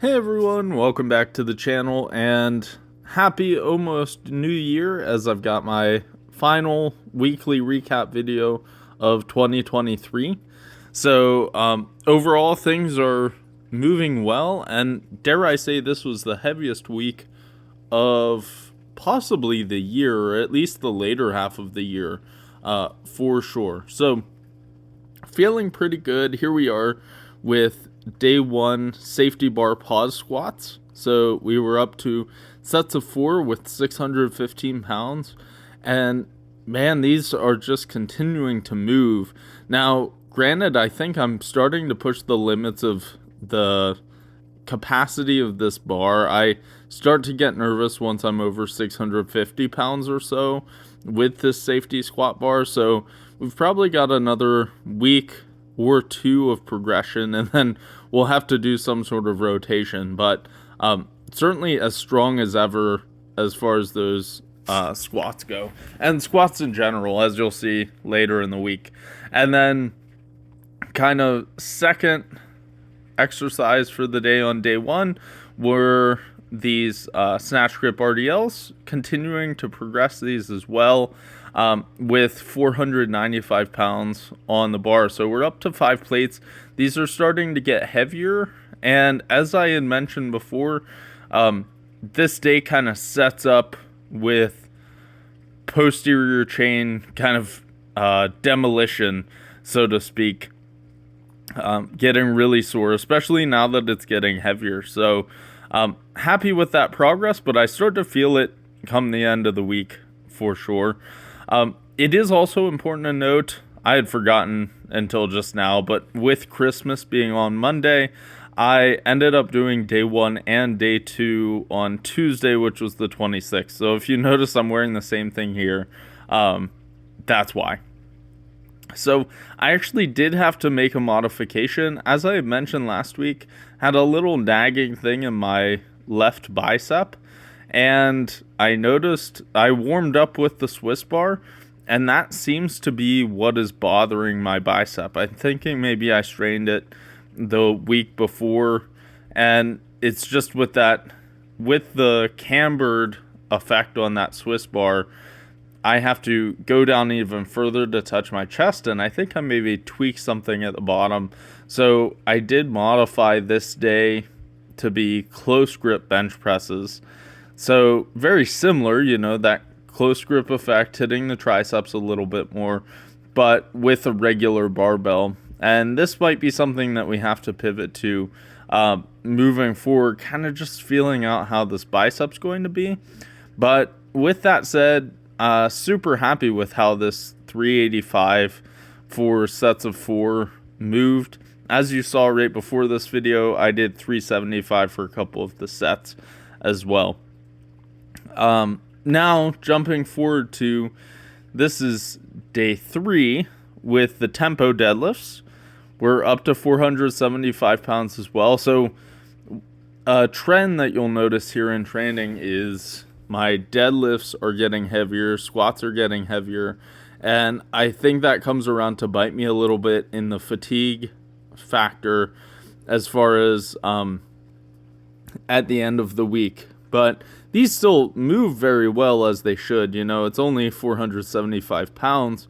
Hey everyone, welcome back to the channel and happy almost new year, as I've got my final weekly recap video of 2023. So overall things are moving well, and dare I say this was the heaviest week of possibly the year, or at least the later half of the year, for sure. So feeling pretty good. Here we are with day one safety bar pause squats. So we were up to sets of 4 with 615 pounds, and man, these are just continuing to move. Now granted, I think I'm starting to push the limits of the capacity of this bar. I start to get nervous once I'm over 650 pounds or so with this safety squat bar. So we've probably got another week or two of progression, and then we'll have to do some sort of rotation, but certainly as strong as ever as far as those squats go, and squats in general, as you'll see later in the week. And then kind of second exercise for the day on day one were these snatch grip RDLs, continuing to progress these as well, with 495 pounds on the bar. So we're up to 5 plates. These are starting to get heavier, and as I had mentioned before, this day kind of sets up with posterior chain kind of demolition, so to speak, getting really sore, especially now that it's getting heavier. So happy with that progress, but I start to feel it come the end of the week for sure. It is also important to note, I had forgotten until just now, but with Christmas being on Monday, I ended up doing day 1 and day 2 on Tuesday, which was the 26th. So if you notice I'm wearing the same thing here, that's why. So I actually did have to make a modification. As I mentioned last week, had a little nagging thing in my left bicep, and I noticed I warmed up with the Swiss bar, and that seems to be what is bothering my bicep. I'm thinking maybe I strained it the week before, and it's just with the cambered effect on that Swiss bar, I have to go down even further to touch my chest, and I think I maybe tweaked something at the bottom. So I did modify this day to be close grip bench presses. So very similar, that close grip effect, hitting the triceps a little bit more, but with a regular barbell. And this might be something that we have to pivot to moving forward, kind of just feeling out how this bicep's going to be. But with that said, super happy with how this 385 for sets of 4 moved. As you saw right before this video, I did 375 for a couple of the sets as well. Now jumping forward to, this is day 3 with the tempo deadlifts. We're up to 475 pounds as well. So a trend that you'll notice here in training is my deadlifts are getting heavier, squats are getting heavier, and I think that comes around to bite me a little bit in the fatigue factor as far as at the end of the week. But these still move very well, as they should. It's only 475 pounds,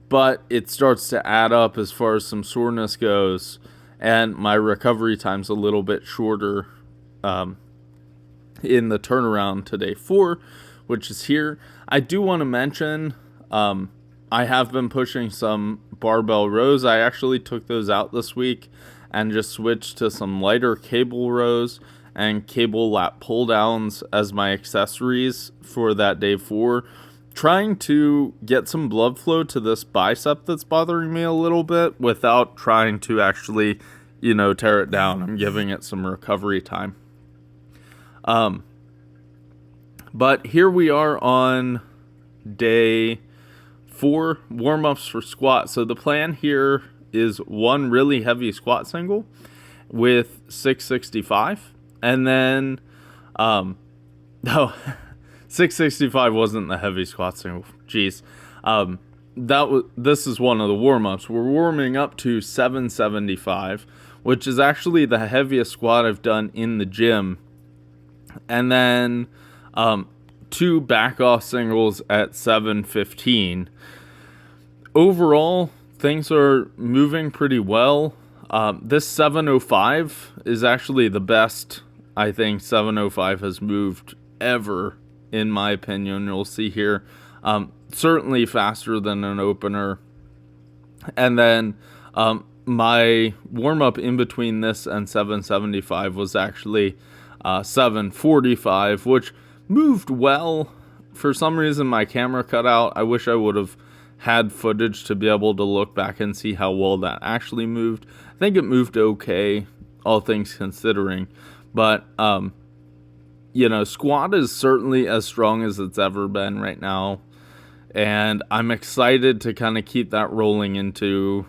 but it starts to add up as far as some soreness goes, and my recovery time's a little bit shorter in the turnaround to day 4, which is here. I do want to mention, I have been pushing some barbell rows. I actually took those out this week and just switched to some lighter cable rows and cable lat pull downs as my accessories for that day 4, trying to get some blood flow to this bicep that's bothering me a little bit without trying to actually, tear it down. I'm giving it some recovery time. But here we are on day 4, warm-ups for squat. So the plan here is 1 really heavy squat single with 665, and then 665 wasn't the heavy squat single. Jeez. This is one of the warm-ups. We're warming up to 775 which is actually the heaviest squat I've done in the gym. And then 2 back off singles at 715. Overall, things are moving pretty well. This 705 is actually the best I think 705 has moved ever, in my opinion. You'll see here, certainly faster than an opener. And then my warm-up in between this and 775 was actually 745, which moved well. For some reason, my camera cut out. I wish I would have had footage to be able to look back and see how well that actually moved. I think it moved okay, all things considering. But, squat is certainly as strong as it's ever been right now. And I'm excited to kind of keep that rolling into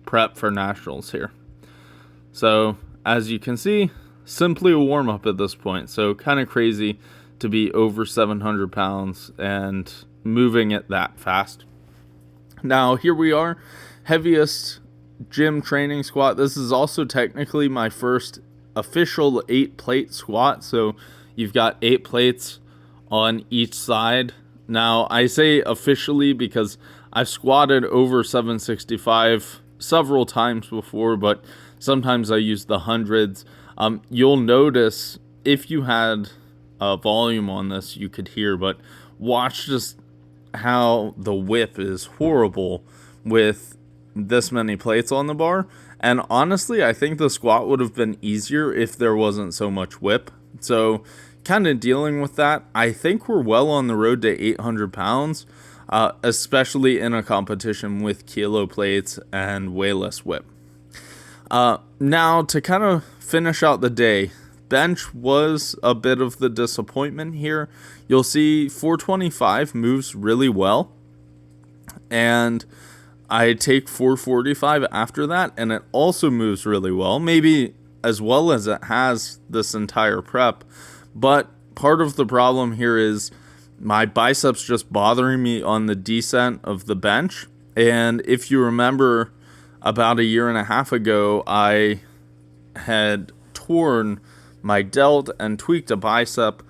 prep for nationals here. So, as you can see, simply a warm-up at this point. So, kind of crazy to be over 700 pounds and moving it that fast. Now, here we are, heaviest gym training squat. This is also technically my first official 8-plate squat. So you've got 8 plates on each side. Now, I say officially because I've squatted over 765 several times before, but sometimes I use the hundreds. You'll notice if you had a volume on this, you could hear, but watch just how the whip is horrible with this many plates on the bar. And honestly, I think the squat would have been easier if there wasn't so much whip. So kind of dealing with that. I think we're well on the road to 800 pounds, especially in a competition with kilo plates and way less whip. Now to kind of finish out the day, bench was a bit of the disappointment here. You'll see 425 moves really well, and I take 445 after that, and it also moves really well, maybe as well as it has this entire prep. But part of the problem here is my biceps just bothering me on the descent of the bench. And if you remember, about a year and a half ago, I had torn my delt and tweaked a bicep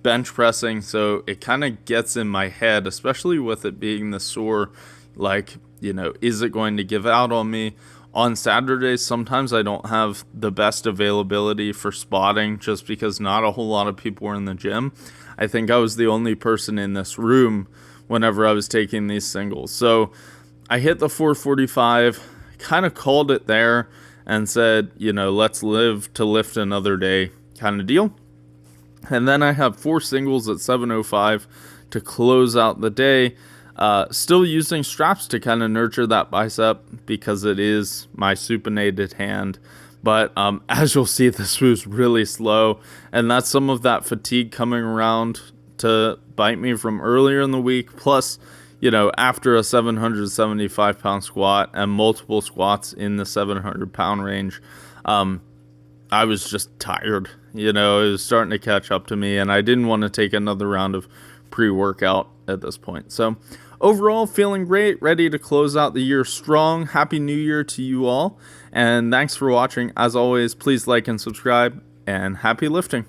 bench pressing, so it kind of gets in my head, especially with it being the sore, like, is it going to give out on me? On Saturdays, sometimes I don't have the best availability for spotting just because not a whole lot of people were in the gym. I think I was the only person in this room whenever I was taking these singles. So I hit the 445, kind of called it there and said, let's live to lift another day kind of deal. And then I have 4 singles at 705 to close out the day. Still using straps to kind of nurture that bicep because it is my supinated hand. But as you'll see, this moves really slow. And that's some of that fatigue coming around to bite me from earlier in the week. Plus, after a 775 pound squat and multiple squats in the 700 pound range, I was just tired. It was starting to catch up to me, and I didn't want to take another round of pre-workout at this point. So overall, feeling great, ready to close out the year strong. Happy New Year to you all, and thanks for watching. As always, please like and subscribe, and happy lifting.